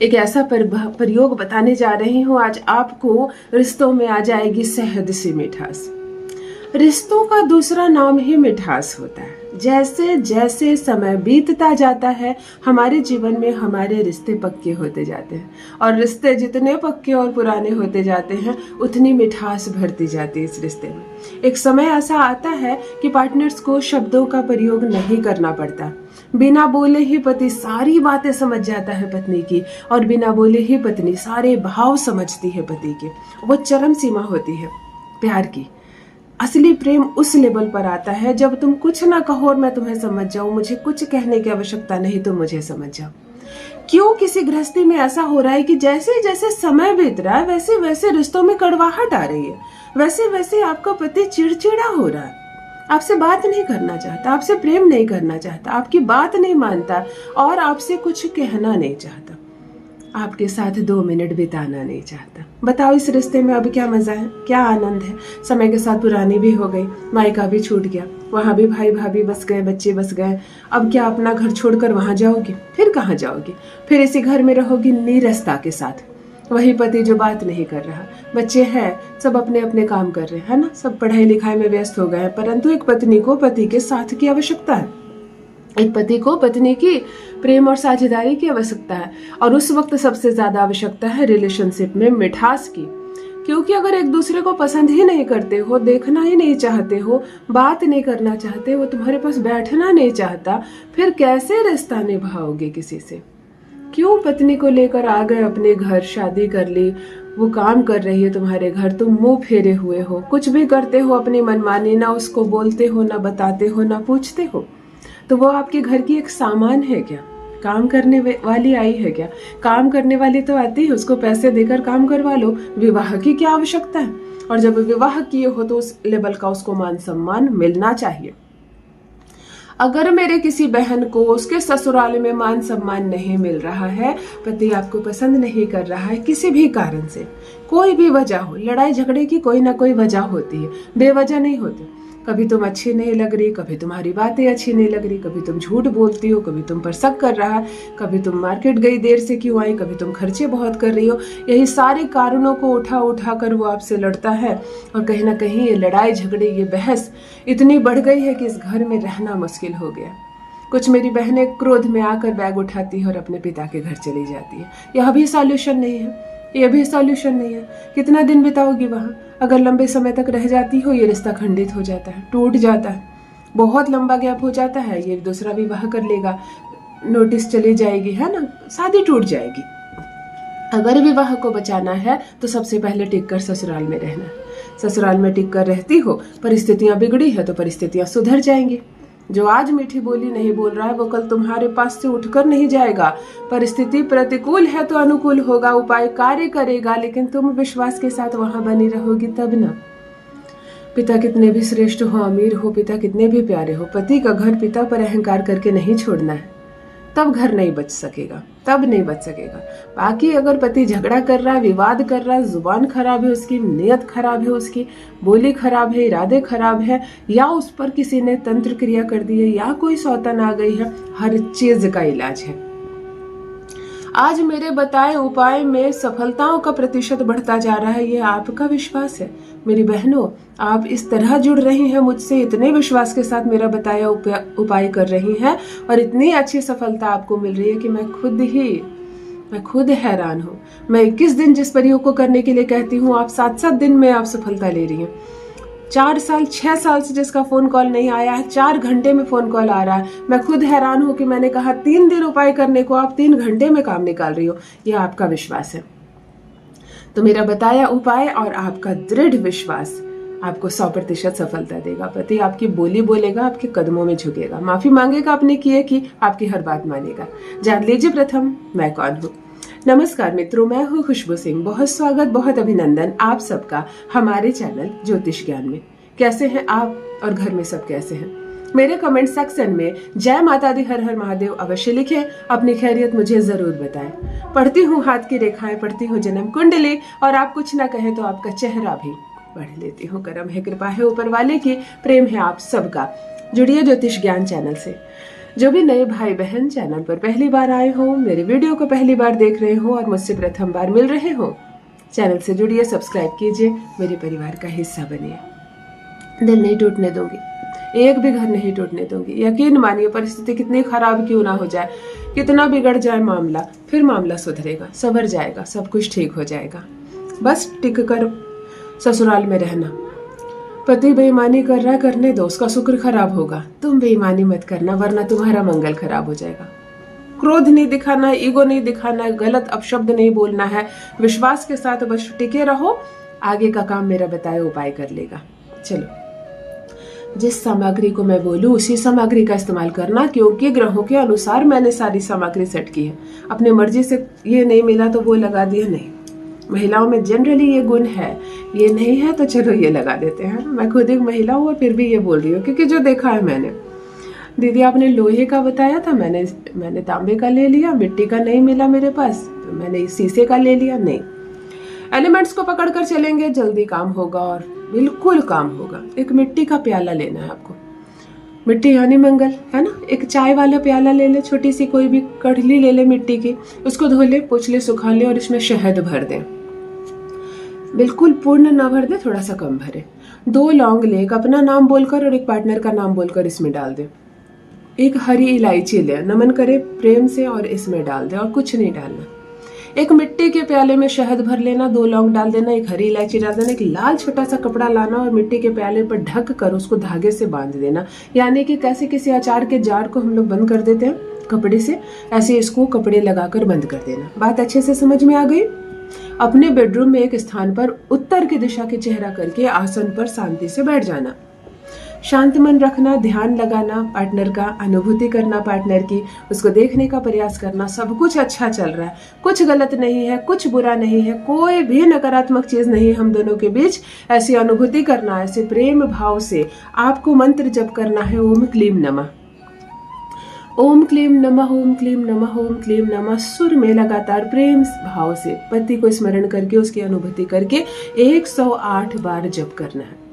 एक ऐसा प्रयोग बताने जा रही हूँ आज आपको। रिश्तों में आ जाएगी शहद सी मिठास। रिश्तों का दूसरा नाम ही मिठास होता है। जैसे जैसे समय बीतता जाता है हमारे जीवन में हमारे रिश्ते पक्के होते जाते हैं, और रिश्ते जितने पक्के और पुराने होते जाते हैं उतनी मिठास भरती जाती है इस रिश्ते में। एक समय ऐसा आता है कि पार्टनर्स को शब्दों का प्रयोग नहीं करना पड़ता। बिना बोले ही पति सारी बातें समझ जाता है पत्नी की, और बिना बोले ही पत्नी सारे भाव समझती है पति के। वो चरम सीमा होती है प्यार की। असली प्रेम उस लेवल पर आता है जब तुम कुछ ना कहो और मैं तुम्हें समझ जाऊं, मुझे कुछ कहने की आवश्यकता नहीं, तुम मुझे समझ जाओ। क्यों किसी गृहस्थी में ऐसा हो रहा है कि जैसे जैसे समय बीत रहा है वैसे वैसे रिश्तों में कड़वाहट आ रही है, वैसे वैसे आपका पति चिड़चिड़ा हो रहा है, आपसे बात नहीं करना चाहता, आपसे प्रेम नहीं करना चाहता, आपकी बात नहीं मानता और आपसे कुछ कहना नहीं चाहता, आपके साथ 2 मिनट बिताना नहीं चाहता। बताओ इस रिश्ते में अब क्या मजा है, क्या आनंद है। समय के साथ पुरानी भी हो गई, मायका भी छूट गया, वहां भी भाई भाभी बस गए, बच्चे बस गए। अब क्या अपना घर छोड़कर वहां जाओगी? फिर कहाँ जाओगी? फिर इसी घर में रहोगी नीरसता के साथ। वही पति जो बात नहीं कर रहा, बच्चे हैं, सब अपने अपने काम कर रहे हैं, है ना, सब पढ़ाई लिखाई में व्यस्त हो गए हैं, परंतु एक पत्नी को पति के साथ की आवश्यकता है। एक पति को पत्नी की प्रेम और साझेदारी की आवश्यकता है, और उस वक्त सबसे ज्यादा आवश्यकता है रिलेशनशिप में मिठास की। क्योंकि अगर एक दूसरे को पसंद ही नहीं करते हो, देखना ही नहीं चाहते हो, बात नहीं करना चाहते, वो तुम्हारे पास बैठना नहीं चाहता, फिर कैसे रिश्ता निभाओगे किसी से? क्यों पत्नी को लेकर आ गए अपने घर, शादी कर ली, वो काम कर रही है तुम्हारे घर, तुम मुंह फेरे हुए हो, कुछ भी करते हो अपनी मनमानी, ना उसको बोलते हो, ना बताते हो, ना पूछते हो, तो वो आपके घर की एक सामान है क्या? काम करने वाली आई है क्या? काम करने वाली तो आती है, उसको पैसे देकर काम करवा लो। विवाह की क्या आवश्यकता है? और जब विवाह किए हो तो उस लेवल का उसको मान सम्मान मिलना चाहिए। अगर मेरे किसी बहन को उसके ससुराल में मान सम्मान नहीं मिल रहा है, पति आपको पसंद नहीं कर रहा है किसी भी कारण से, कोई भी वजह हो, लड़ाई झगड़े की कोई ना कोई वजह होती है, बेवजह नहीं होती। कभी तुम अच्छी नहीं लग रही, कभी तुम्हारी बातें अच्छी नहीं लग रही, कभी तुम झूठ बोलती हो, कभी तुम पर शक कर रहा है, कभी तुम मार्केट गई देर से क्यों आई, कभी तुम खर्चे बहुत कर रही हो। यही सारे कारणों को उठा उठा कर वो आपसे लड़ता है, और कहीं ना कहीं ये लड़ाई झगड़े, ये बहस इतनी बढ़ गई है कि इस घर में रहना मुश्किल हो गया। कुछ मेरी बहनें क्रोध में आकर बैग उठाती है और अपने पिता के घर चली जाती है। यह भी सॉल्यूशन नहीं है, ये भी सॉल्यूशन नहीं है। कितना दिन बिताओगी वहां? अगर लंबे समय तक रह जाती हो, ये रिश्ता खंडित हो जाता है, टूट जाता है, बहुत लंबा गैप हो जाता है, ये दूसरा विवाह कर लेगा, नोटिस चली जाएगी, है ना, शादी टूट जाएगी। अगर विवाह को बचाना है तो सबसे पहले टिककर ससुराल में रहना है। ससुराल में टिककर रहती हो, परिस्थितियां बिगड़ी है तो परिस्थितियां सुधर जाएंगी। जो आज मीठी बोली नहीं बोल रहा है वो कल तुम्हारे पास से उठकर नहीं जाएगा। परिस्थिति प्रतिकूल है तो अनुकूल होगा, उपाय कार्य करेगा, लेकिन तुम विश्वास के साथ वहां बनी रहोगी तब ना। पिता कितने भी श्रेष्ठ हो, अमीर हो, पिता कितने भी प्यारे हो, पति का घर पिता पर अहंकार करके नहीं छोड़ना है, तब घर नहीं बच सकेगा, तब नहीं बच सकेगा। बाकी अगर पति झगड़ा कर रहा है, विवाद कर रहा है, जुबान खराब है उसकी, नियत खराब है उसकी, बोली खराब है, इरादे खराब है, या उस पर किसी ने तंत्र क्रिया कर दी है, या कोई सौतन आ गई है, हर चीज का इलाज है। आज मेरे बताए उपाय में सफलताओं का प्रतिशत बढ़ता जा रहा है, ये आपका विश्वास है। मेरी बहनों, आप इस तरह जुड़ रही हैं मुझसे, इतने विश्वास के साथ मेरा बताया उपाय कर रही हैं, और इतनी अच्छी सफलता आपको मिल रही है कि मैं खुद हैरान हूँ। मैं 21 दिन जिस प्रयोग को करने के लिए कहती हूँ, आप 7-7 दिन में आप सफलता ले रही हैं। 4 साल 6 साल से जिसका फोन कॉल नहीं आया है, 4 घंटे में फोन कॉल आ रहा है। मैं खुद हैरान हूं कि मैंने कहा 3 दिन उपाय करने को, आप 3 घंटे में काम निकाल रही हो। यह आपका विश्वास है। तो मेरा बताया उपाय और आपका दृढ़ विश्वास आपको 100% सफलता देगा। पति आपकी बोली बोलेगा, आपके कदमों में झुकेगा, माफी मांगेगा अपने किए की, आपकी हर बात मानेगा। जान लीजिए प्रथम मैं कौन हूँ। नमस्कार मित्रों, मैं हूँ खुशबू सिंह। बहुत स्वागत, बहुत अभिनंदन आप सबका हमारे चैनल ज्योतिष ज्ञान में। कैसे हैं आप और घर में सब कैसे हैं? मेरे कमेंट सेक्शन में जय माता दी, हर हर महादेव अवश्य लिखें। अपनी खैरियत मुझे जरूर बताएं। पढ़ती हूँ हाथ की रेखाएं, पढ़ती हूँ जन्म कुंडली, और आप कुछ ना कहें तो आपका चेहरा भी पढ़ लेती हूँ। करम है, कृपा है ऊपर वाले की, प्रेम है आप सबका। जुड़िए ज्योतिष ज्ञान चैनल से। जो भी नए भाई बहन चैनल पर पहली बार आए हो, मेरे वीडियो को पहली बार देख रहे हो और मुझसे प्रथम बार मिल रहे हो, चैनल से जुड़िए, सब्सक्राइब कीजिए, मेरे परिवार का हिस्सा बनिए। दिल नहीं टूटने दूंगी, एक भी घर नहीं टूटने दूंगी। यकीन मानिए, परिस्थिति कितनी खराब क्यों ना हो जाए, कितना बिगड़ जाए मामला, फिर मामला सुधरेगा, संभर जाएगा, सब कुछ ठीक हो जाएगा। बस टिक कर ससुराल में रहना। पति बेईमानी कर रहा है, करने दो, उसका शुक्र खराब होगा। तुम बेईमानी मत करना, वरना तुम्हारा मंगल खराब हो जाएगा। क्रोध नहीं दिखाना, ईगो नहीं दिखाना, गलत अपशब्द नहीं बोलना है। विश्वास के साथ बस टिके रहो, आगे का काम मेरा बताया उपाय कर लेगा। चलो, जिस सामग्री को मैं बोलूं उसी सामग्री का इस्तेमाल करना, क्योंकि ग्रहों के अनुसार मैंने सारी सामग्री सेट की है। अपने मर्जी से ये नहीं मिला तो वो लगा दिया, नहीं। महिलाओं में जनरली ये गुण है, ये नहीं है तो चलो ये लगा देते हैं। मैं खुद एक महिला हूँ और फिर भी ये बोल रही हूँ, क्योंकि जो देखा है मैंने। दीदी आपने लोहे का बताया था, मैंने तांबे का ले लिया, मिट्टी का नहीं मिला मेरे पास तो मैंने शीशे का ले लिया। नहीं, एलिमेंट्स को पकड़ कर चलेंगे, जल्दी काम होगा और बिल्कुल काम होगा। एक मिट्टी का प्याला लेना है आपको, मिट्टी यानी मंगल, है ना। एक चाय वाला प्याला ले ले, छोटी सी कोई भी कढ़ली ले ले मिट्टी की, उसको धो ले, पोंछ ले, सुखा ले और इसमें शहद भर दे। बिल्कुल पूर्ण ना भर दे, थोड़ा सा कम भरे। 2 लौंग ले, एक अपना नाम बोलकर और एक पार्टनर का नाम बोलकर इसमें डाल दे। एक हरी इलायची ले, नमन करे प्रेम से और इसमें डाल दे, और कुछ नहीं डालना। एक मिट्टी के प्याले में शहद भर लेना, 2 लौंग डाल देना, एक हरी इलायची डाल देना, एक लाल छोटा सा कपड़ा लाना और मिट्टी के प्याले पर ढक कर उसको धागे से बांध देना। यानी कि कैसे किसी अचार के जार को हम लोग बंद कर देते हैं कपड़े से, ऐसे इसको कपड़े लगाकर बंद कर देना। बात अच्छे से समझ में आ गई। अपने बेडरूम में एक स्थान पर उत्तर की दिशा के चेहरा करके आसन पर शांति से बैठ जाना। शांत मन रखना, ध्यान लगाना, पार्टनर का अनुभूति करना, पार्टनर की, उसको देखने का प्रयास करना। सब कुछ अच्छा चल रहा है, कुछ गलत नहीं है, कुछ बुरा नहीं है, कोई भी नकारात्मक चीज नहीं है हम दोनों के बीच। ऐसी अनुभूति करना, ऐसे प्रेम भाव से आपको मंत्र जप करना है, ओम क्लीम नमः, ओम क्लीम नमः, ओम क्लीम नमः, ओम क्लीम नमः। सुर में लगातार प्रेम भाव से पति को स्मरण करके, उसकी अनुभूति करके 108 बार जप करना है।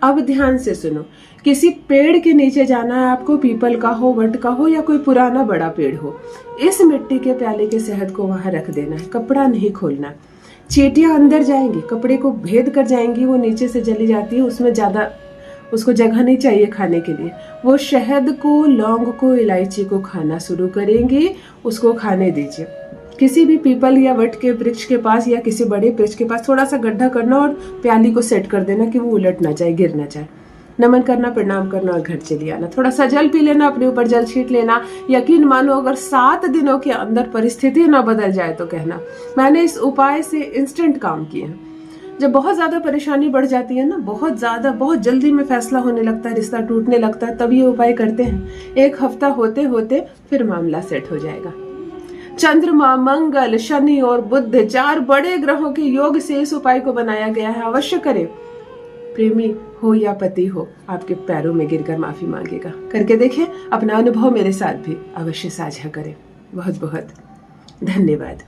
अब ध्यान से सुनो, किसी पेड़ के नीचे जाना है आपको, पीपल का हो, वट का हो या कोई पुराना बड़ा पेड़ हो। इस मिट्टी के प्याले के शहद को वहां रख देना है, कपड़ा नहीं खोलना। चींटियां अंदर जाएंगी, कपड़े को भेद कर जाएंगी, वो नीचे से जली जाती है, उसमें ज्यादा उसको जगह नहीं चाहिए खाने के लिए। वो शहद को, लौंग को, इलायची को खाना शुरू करेंगी, उसको खाने दीजिए। किसी भी पीपल या वट के वृक्ष के पास या किसी बड़े वृक्ष के पास थोड़ा सा गड्ढा करना और प्याली को सेट कर देना कि वो उलट ना जाए, गिर ना जाए। नमन करना, प्रणाम करना और घर चली आना। थोड़ा सा जल पी लेना, अपने ऊपर जल छीट लेना। यकीन मानो, अगर 7 दिनों के अंदर परिस्थिति ना बदल जाए तो कहना। मैंने इस उपाय से इंस्टेंट काम किए हैं। जब बहुत ज्यादा परेशानी बढ़ जाती है ना, बहुत ज्यादा, बहुत जल्दी में फैसला होने लगता है, रिश्ता टूटने लगता है, तब ये उपाय करते हैं। 1 हफ्ता होते होते फिर मामला सेट हो जाएगा। चंद्रमा, मंगल, शनि और बुध 4 बड़े ग्रहों के योग से इस उपाय को बनाया गया है। अवश्य करें। प्रेमी हो या पति हो, आपके पैरों में गिरकर माफी मांगेगा। करके देखें, अपना अनुभव मेरे साथ भी अवश्य साझा करें। बहुत बहुत धन्यवाद।